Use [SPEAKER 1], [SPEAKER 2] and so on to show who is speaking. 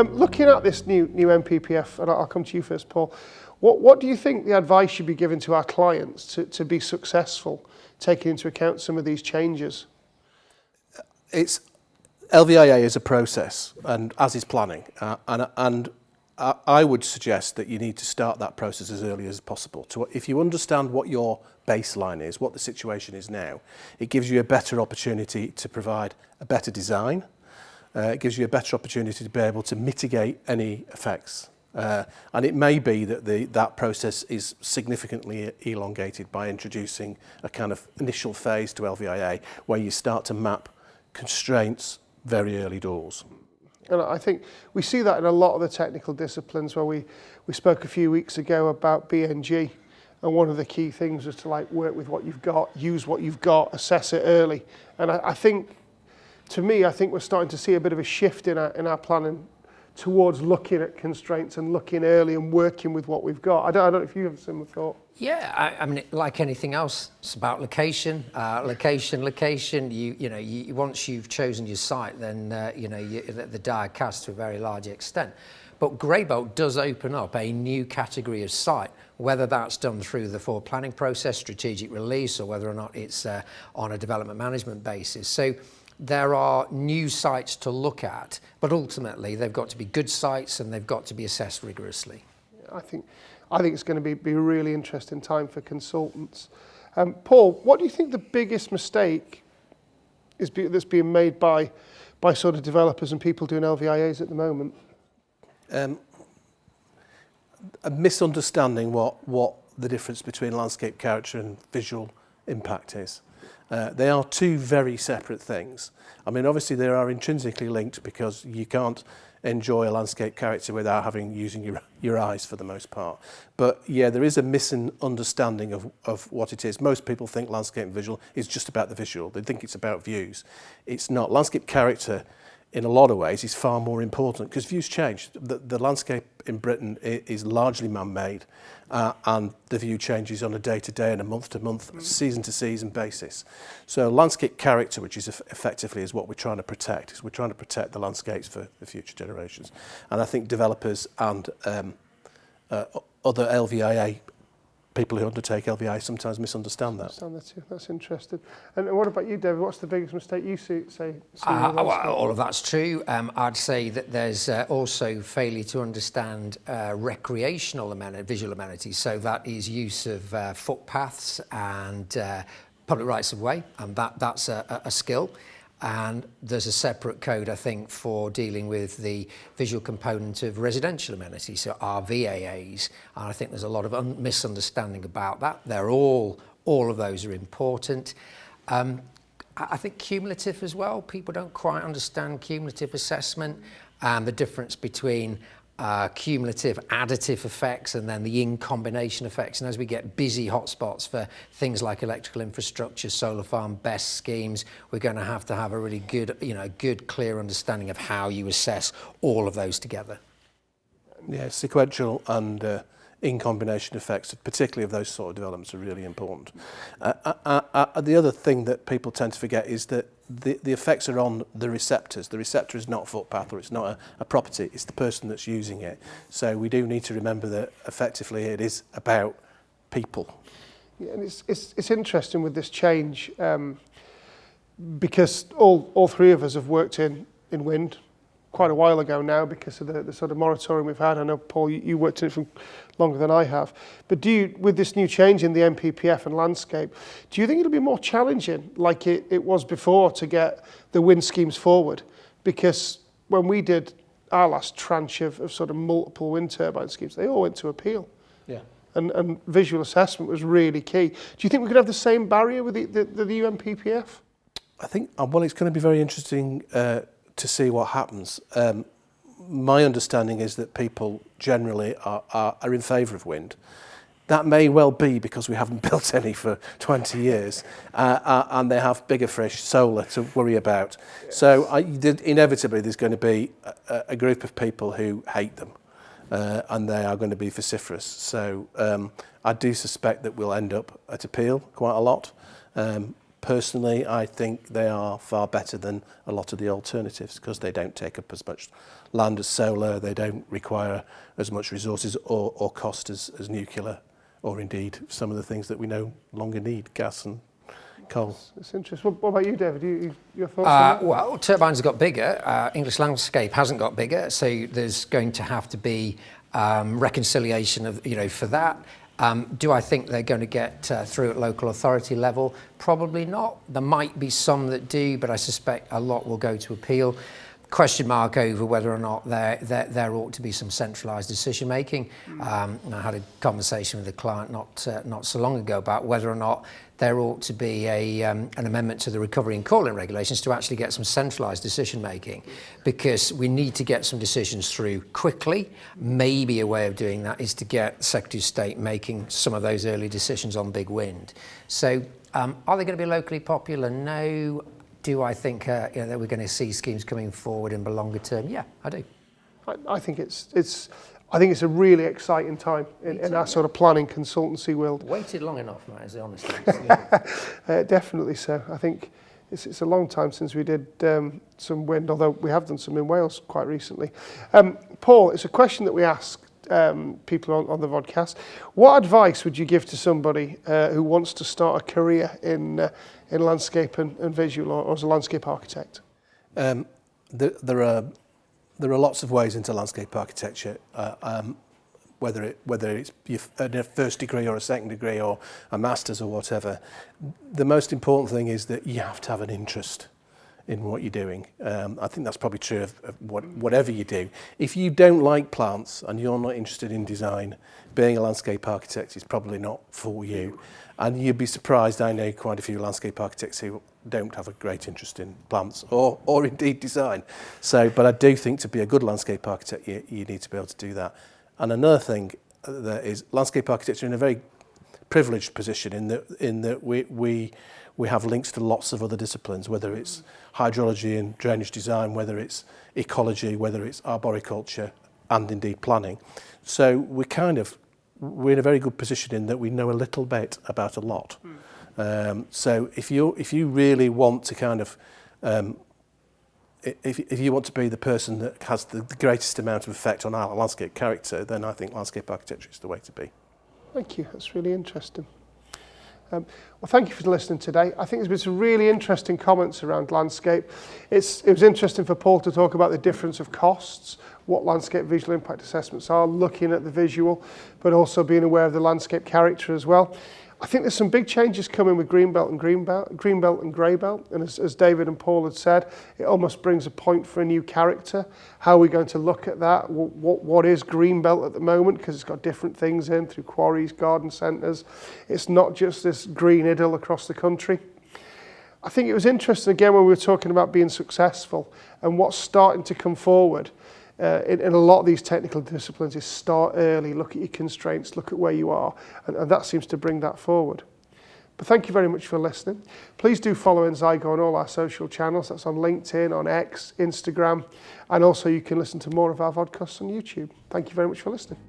[SPEAKER 1] Looking at this new NPPF, and I'll come to you first, Paul, what do you think the advice should be given to our clients to be successful, taking into account some of these changes?
[SPEAKER 2] It's LVIA is a process, and as is planning, and I would suggest that you need to start that process as early as possible. If you understand what your baseline is, what the situation is now, it gives you a better opportunity to provide a better design. It gives you a better opportunity to be able to mitigate any effects. And it may be that that process is significantly elongated by introducing a kind of initial phase to LVIA where you start to map constraints very early doors.
[SPEAKER 1] And I think we see that in a lot of the technical disciplines where we spoke a few weeks ago about BNG, and one of the key things was to work with what you've got, use what you've got, assess it early. And I think, to me, I think we're starting to see a bit of a shift in our planning towards looking at constraints and looking early and working with what we've got. I don't know if you have a similar thought.
[SPEAKER 3] Yeah, I mean, like anything else, it's about location. You once you've chosen your site, then the die cast to a very large extent. But Greybelt does open up a new category of site, whether that's done through the forward planning process, strategic release, or whether or not it's on a development management basis. So there are new sites to look at, but ultimately they've got to be good sites and they've got to be assessed rigorously.
[SPEAKER 1] I think it's going to be a really interesting time for consultants. Paul, what do you think the biggest mistake that's being made by sort of developers and people doing LVIAs at the moment?
[SPEAKER 2] A misunderstanding what the difference between landscape character and visual impact is. They are two very separate things. I mean, obviously they are intrinsically linked because you can't enjoy a landscape character without using your eyes for the most part. But yeah, there is a misunderstanding of what it is. Most people think landscape and visual is just about the visual. They think it's about views. It's not. Landscape character, in a lot of ways, is far more important because views change. The landscape in Britain is largely man-made, and the view changes on a day-to-day and a month-to-month, season-to-season basis. So landscape character, which is effectively is what we're trying to protect, is we're trying to protect the landscapes for future generations. And I think developers and other LVIA people who undertake LVI sometimes misunderstand that.
[SPEAKER 1] That's interesting. And what about you, David? What's the biggest mistake you see?
[SPEAKER 3] All of that's true. I'd say that there's also failure to understand recreational visual amenities. So that is use of footpaths and public rights of way, and that's a skill. And there's a separate code, I think, for dealing with the visual component of residential amenities, so LVIAs. And I think there's a lot of misunderstanding about that. All of those are important. I think cumulative as well. People don't quite understand cumulative assessment and the difference between cumulative additive effects and then the in-combination effects. And as we get busy hotspots for things like electrical infrastructure, solar farm, BESS schemes, we're going to have a really good, clear understanding of how you assess all of those together.
[SPEAKER 2] Yeah, sequential and in-combination effects, particularly of those sort of developments, are really important. The other thing that people tend to forget is that the effects are on the receptors. The receptor is not a footpath or it's not a property, it's the person that's using it. So we do need to remember that effectively it is about people.
[SPEAKER 1] Yeah, and it's interesting with this change because all three of us have worked in wind quite a while ago now because of the sort of moratorium we've had. I know, Paul, you worked in it for longer than I have. But with this new change in the NPPF and landscape, do you think it'll be more challenging like it was before to get the wind schemes forward? Because when we did our last tranche of sort of multiple wind turbine schemes, they all went to appeal. Yeah. And visual assessment was really key. Do you think we could have the same barrier with the new NPPF?
[SPEAKER 2] I think, well, it's going to be very interesting to see what happens. My understanding is that people generally are in favour of wind. That may well be because we haven't built any for 20 years and they have bigger fish, solar, to worry about. Yes. So inevitably there's going to be a group of people who hate them and they are going to be vociferous. So I do suspect that we'll end up at appeal quite a lot. Personally, I think they are far better than a lot of the alternatives because they don't take up as much land as solar, they don't require as much resources or cost as nuclear, or indeed some of the things that we no longer need, gas and coal.
[SPEAKER 1] It's interesting. What about you, David? Your thoughts on that?
[SPEAKER 3] Well, turbines have got bigger. English landscape hasn't got bigger, so there's going to have to be reconciliation of, for that. Do I think they're going to get through at local authority level? Probably not. There might be some that do, but I suspect a lot will go to appeal. Question mark over whether or not there ought to be some centralised decision making. I had a conversation with a client not so long ago about whether or not there ought to be an amendment to the recovery and calling regulations to actually get some centralised decision making, because we need to get some decisions through quickly. Maybe a way of doing that is to get Secretary of State making some of those early decisions on big wind. So are they going to be locally popular? No. Do I think that we're going to see schemes coming forward in the longer term? Yeah, I do.
[SPEAKER 1] I think it's a really exciting time in our sort of planning consultancy world.
[SPEAKER 3] Waited long enough, mate, is the honest answer.
[SPEAKER 1] Definitely so. I think it's a long time since we did some wind, although we have done some in Wales quite recently. Paul, it's a question that we ask people on the vodcast. What advice would you give to somebody who wants to start a career in landscape and visual, or as a landscape architect?
[SPEAKER 2] There are lots of ways into landscape architecture, whether it's a first degree or a second degree or a master's or whatever. The most important thing is that you have to have an interest in what you're doing. I think that's probably true of whatever you do. If you don't like plants and you're not interested in design, being a landscape architect is probably not for you. And you'd be surprised, I know quite a few landscape architects who don't have a great interest in plants or indeed design. But I do think to be a good landscape architect, you need to be able to do that. And another thing that is, landscape architecture in a very privileged position in that we have links to lots of other disciplines, whether it's hydrology and drainage design, whether it's ecology, whether it's arboriculture, and indeed planning. So we're in a very good position in that we know a little bit about a lot. So if you really want to kind of if you want to be the person that has the greatest amount of effect on our landscape character, then I think landscape architecture is the way to be.
[SPEAKER 1] Thank you. That's really interesting. Well, thank you for listening today. I think there's been some really interesting comments around landscape. It was interesting for Paul to talk about the difference of costs, what landscape visual impact assessments are, looking at the visual, but also being aware of the landscape character as well. I think there's some big changes coming with Greenbelt and Greybelt, and as David and Paul had said, it almost brings a point for a new character. How are we going to look at that? What is Greenbelt at the moment? Because it's got different things in through quarries, garden centres. It's not just this green idyll across the country. I think it was interesting again when we were talking about being successful and what's starting to come forward. In a lot of these technical disciplines is start early, look at your constraints, look at where you are, and that seems to bring that forward. But thank you very much for listening. Please do follow Enzygo on all our social channels. That's on LinkedIn, on X, Instagram, and also you can listen to more of our vodcasts on YouTube. Thank you very much for listening.